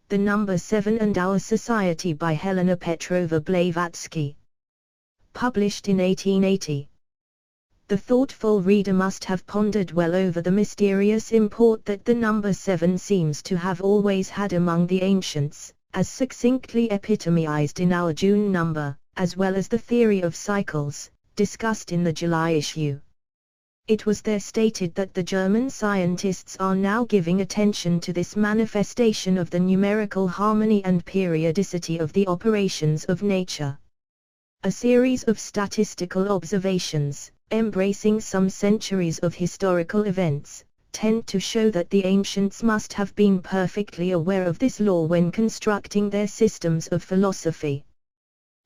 The Number 7 and Our Society by Helena Petrovna Blavatsky. Published in 1880. The thoughtful reader must have pondered well over the mysterious import that the number 7 seems to have always had among the ancients, as succinctly epitomized in our June number, as well as the theory of cycles, discussed in the July issue. It was there stated that the German scientists are now giving attention to this manifestation of the numerical harmony and periodicity of the operations of nature. A series of statistical observations, embracing some centuries of historical events, tend to show that the ancients must have been perfectly aware of this law when constructing their systems of philosophy.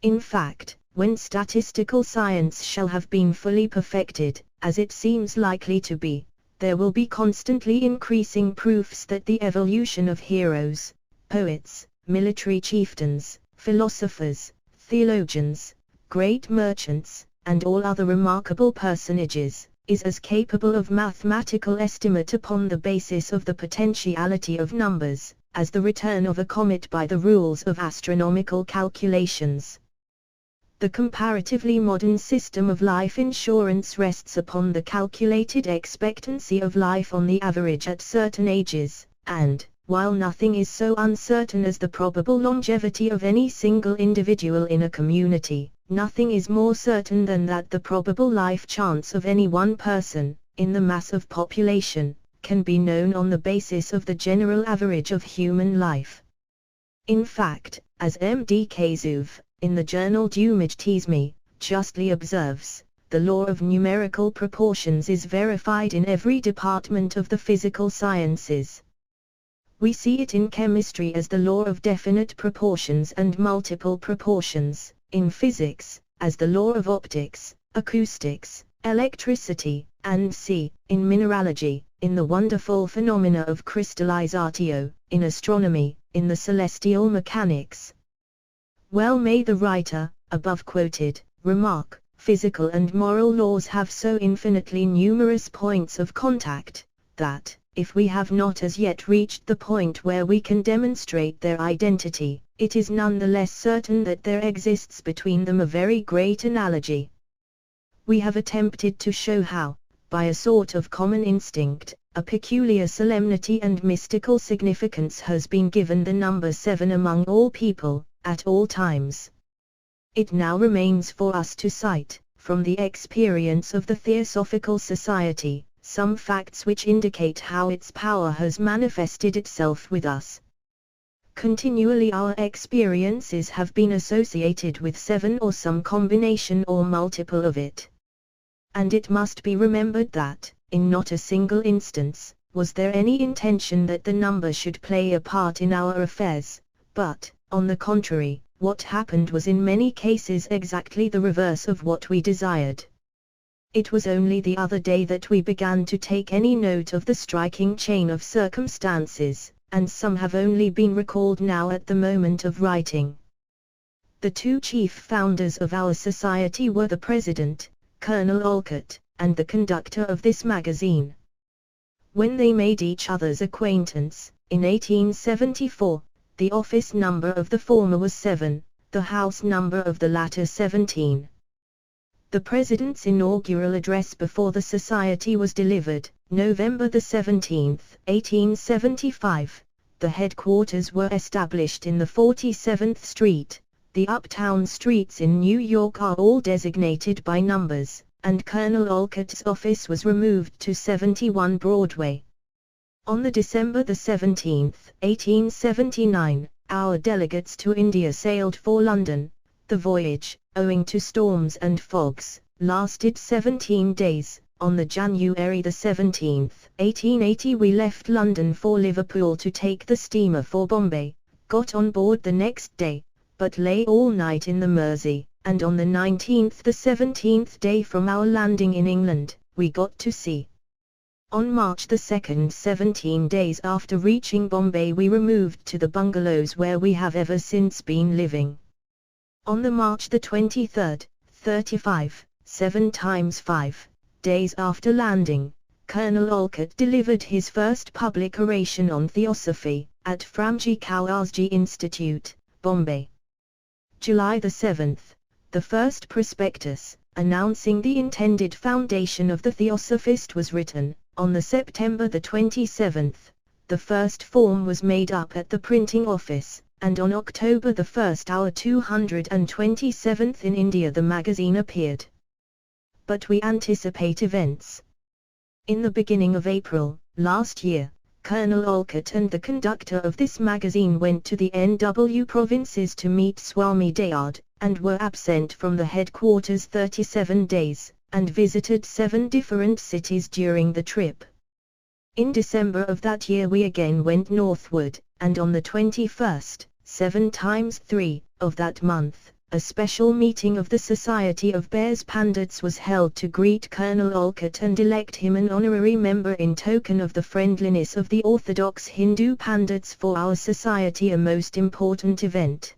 In fact, when statistical science shall have been fully perfected, as it seems likely to be, there will be constantly increasing proofs that the evolution of heroes, poets, military chieftains, philosophers, theologians, great merchants, and all other remarkable personages, is as capable of mathematical estimate upon the basis of the potentiality of numbers, as the return of a comet by the rules of astronomical calculations. The comparatively modern system of life insurance rests upon the calculated expectancy of life on the average at certain ages, and, while nothing is so uncertain as the probable longevity of any single individual in a community, nothing is more certain than that the probable life chance of any one person, in the mass of population, can be known on the basis of the general average of human life. In fact, as M.D. Kazuv, in the journal Du Magisme, justly observes, the law of numerical proportions is verified in every department of the physical sciences. We see it in chemistry as the law of definite proportions and multiple proportions, in physics, as the law of optics, acoustics, electricity, and in mineralogy, in the wonderful phenomena of crystallizatio, in astronomy, in the celestial mechanics. Well may the writer, above quoted, remark, physical and moral laws have so infinitely numerous points of contact, that, if we have not as yet reached the point where we can demonstrate their identity, it is none the less certain that there exists between them a very great analogy. We have attempted to show how, by a sort of common instinct, a peculiar solemnity and mystical significance has been given the number 7 among all people, at all times. It now remains for us to cite, from the experience of the Theosophical Society, some facts which indicate how its power has manifested itself with us. Continually our experiences have been associated with 7 or some combination or multiple of it. And it must be remembered that, in not a single instance, was there any intention that the number should play a part in our affairs, but, on the contrary, what happened was in many cases exactly the reverse of what we desired. It was only the other day that we began to take any note of the striking chain of circumstances, and some have only been recalled now at the moment of writing. The 2 chief founders of our society were the president, Colonel Olcott, and the conductor of this magazine. When they made each other's acquaintance, in 1874, the office number of the former was 7, the house number of the latter 17. The President's inaugural address before the Society was delivered, November 17, 1875. The headquarters were established in the 47th Street. The uptown streets in New York are all designated by numbers, and Colonel Olcott's office was removed to 71 Broadway. On the December 17, 1879, our delegates to India sailed for London. The voyage, owing to storms and fogs, lasted 17 days. On the January 17, 1880 we left London for Liverpool to take the steamer for Bombay, got on board the next day, but lay all night in the Mersey, and on the 19th, the 17th day from our landing in England, we got to sea. On March 2, 17 days after reaching Bombay, we removed to the bungalows where we have ever since been living. On the March 23, 35, 7 times 5 days after landing, Colonel Olcott delivered his first public oration on theosophy, at Framji Kawarji Institute, Bombay. July 7, the first prospectus, announcing the intended foundation of the Theosophist was written. On September 27, the first form was made up at the printing office, and on October 1 our 227th in India the magazine appeared. But we anticipate events. In the beginning of April, last year, Colonel Olcott and the conductor of this magazine went to the NW provinces to meet Swami Dayad, and were absent from the headquarters 37 days, and visited 7 different cities during the trip. In December of that year we again went northward, and on the 21st, 7 times 3, of that month, a special meeting of the Society of Bears Pandits was held to greet Colonel Olcott and elect him an honorary member in token of the friendliness of the orthodox Hindu Pandits for our society, a most important event.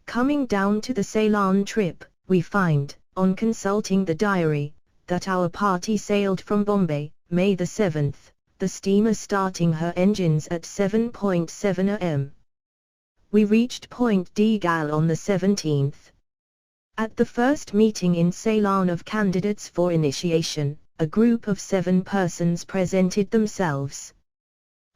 Coming down to the Ceylon trip, we find, on consulting the diary, that our party sailed from Bombay, May 7, the steamer starting her engines at 7:07 am. We reached Point de Galle on the 17th. At the first meeting in Ceylon of candidates for initiation, a group of 7 persons presented themselves.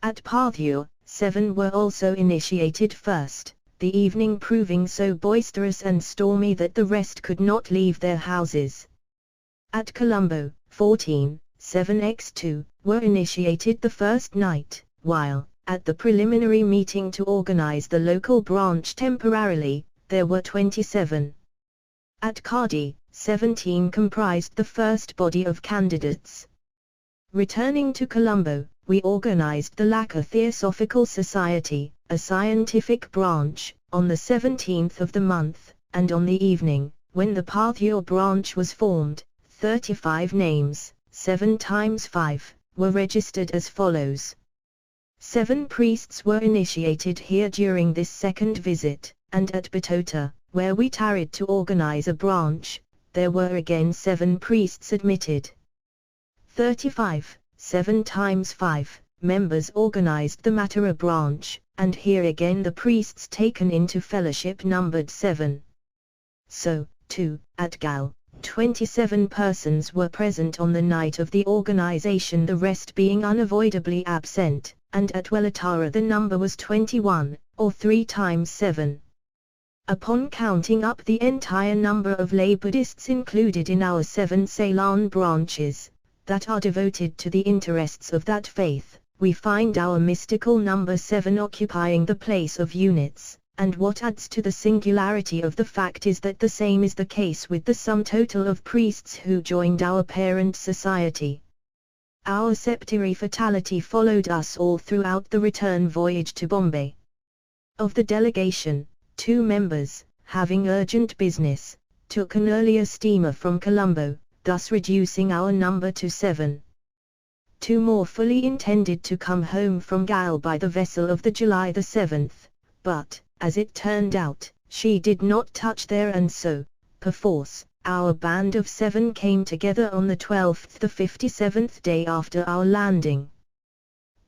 At Pathur, 7 were also initiated first, the evening proving so boisterous and stormy that the rest could not leave their houses. At Colombo, 14, 7x2, were initiated the first night, while, at the preliminary meeting to organize the local branch temporarily, there were 27. At Cardiff, 17 comprised the first body of candidates. Returning to Colombo, we organized the Lacquer Theosophical Society, a scientific branch, on the 17th of the month, and on the evening, when the Pathur branch was formed, 35 names, 7 times 5, were registered as follows. 7 priests were initiated here during this second visit, and at Batota, where we tarried to organize a branch, there were again 7 priests admitted. 35, 7 times 5, members organized the Mathura branch, and here again the priests taken into fellowship numbered 7. So, too, at Galle, 27 persons were present on the night of the organization, the rest being unavoidably absent, and at Welatara the number was 21, or 3 times 7. Upon counting up the entire number of lay Buddhists included in our 7 Ceylon branches, that are devoted to the interests of that faith, we find our mystical number 7 occupying the place of units, and what adds to the singularity of the fact is that the same is the case with the sum total of priests who joined our parent society. Our septary fatality followed us all throughout the return voyage to Bombay. Of the delegation, 2 members, having urgent business, took an earlier steamer from Colombo, thus reducing our number to 7. 2 more fully intended to come home from Galle by the vessel of the July 7th, but, as it turned out, she did not touch there, and so, perforce, our band of 7 came together on the 12th, the 57th day after our landing.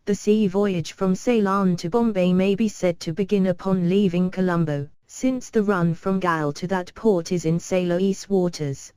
The sea voyage from Ceylon to Bombay may be said to begin upon leaving Colombo, since the run from Galle to that port is in Ceylonese waters.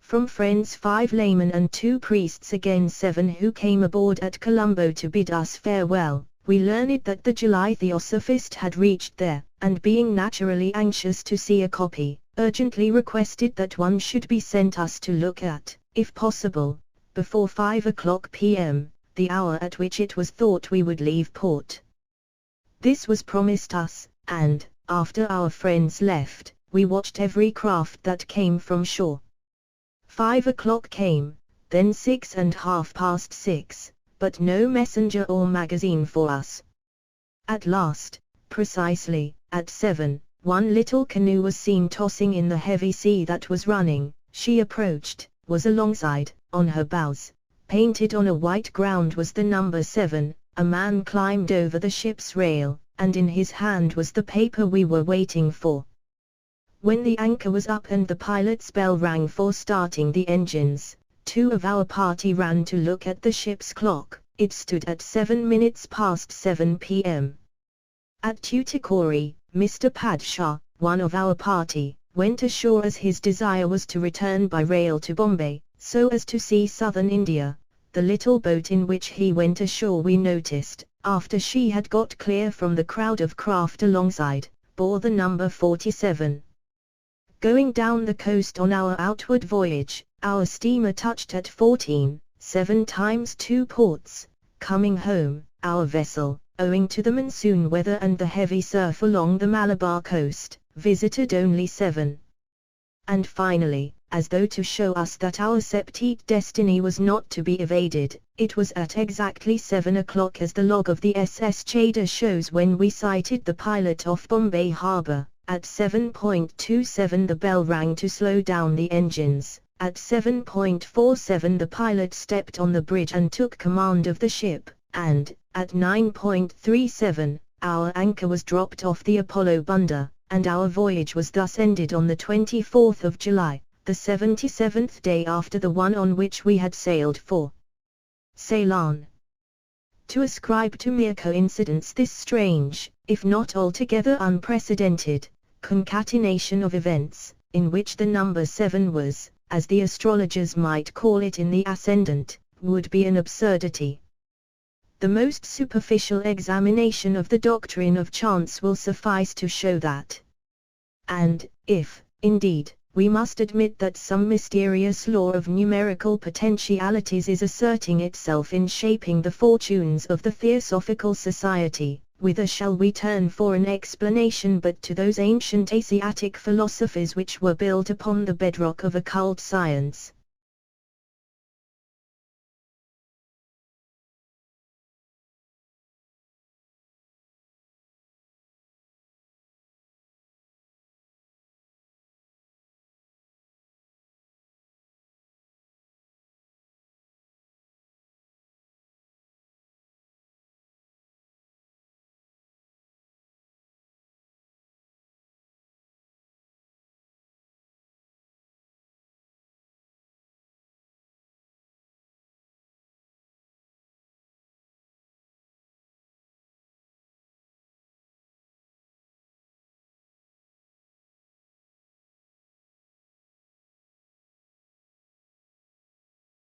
From friends 5 laymen and 2 priests, again 7 who came aboard at Colombo to bid us farewell, we learned that the July Theosophist had reached there, and being naturally anxious to see a copy, urgently requested that one should be sent us to look at, if possible, before 5 o'clock p.m., the hour at which it was thought we would leave port. This was promised us, and, after our friends left, we watched every craft that came from shore. 5 o'clock came, then 6 and half past 6, but no messenger or magazine for us. At last, precisely, at 7, one little canoe was seen tossing in the heavy sea that was running. She approached, was alongside, on her bows, painted on a white ground was the number 7, a man climbed over the ship's rail, and in his hand was the paper we were waiting for. When the anchor was up and the pilot's bell rang for starting the engines, 2 of our party ran to look at the ship's clock. It stood at 7 minutes past 7 p.m. At Tuticorin, Mr. Padshaw, one of our party, went ashore as his desire was to return by rail to Bombay, so as to see southern India. The little boat in which he went ashore, we noticed, after she had got clear from the crowd of craft alongside, bore the number 47. Going down the coast on our outward voyage, our steamer touched at 14, 7 times 2 ports. Coming home, our vessel, owing to the monsoon weather and the heavy surf along the Malabar coast, visited only 7. And finally, as though to show us that our septete destiny was not to be evaded, it was at exactly 7 o'clock, as the log of the SS Cheda shows, when we sighted the pilot off Bombay Harbour. At 7.27 the bell rang to slow down the engines. At 7.47 the pilot stepped on the bridge and took command of the ship, and, at 9.37, our anchor was dropped off the Apollo Bunder, and our voyage was thus ended on the 24th of July, the 77th day after the one on which we had sailed for Ceylon. To ascribe to mere coincidence this strange, if not altogether unprecedented, concatenation of events, in which the number 7 was, as the astrologers might call it, in the ascendant, would be an absurdity. The most superficial examination of the doctrine of chance will suffice to show that. And, if, indeed, we must admit that some mysterious law of numerical potentialities is asserting itself in shaping the fortunes of the Theosophical Society, whither shall we turn for an explanation but to those ancient Asiatic philosophies which were built upon the bedrock of occult science?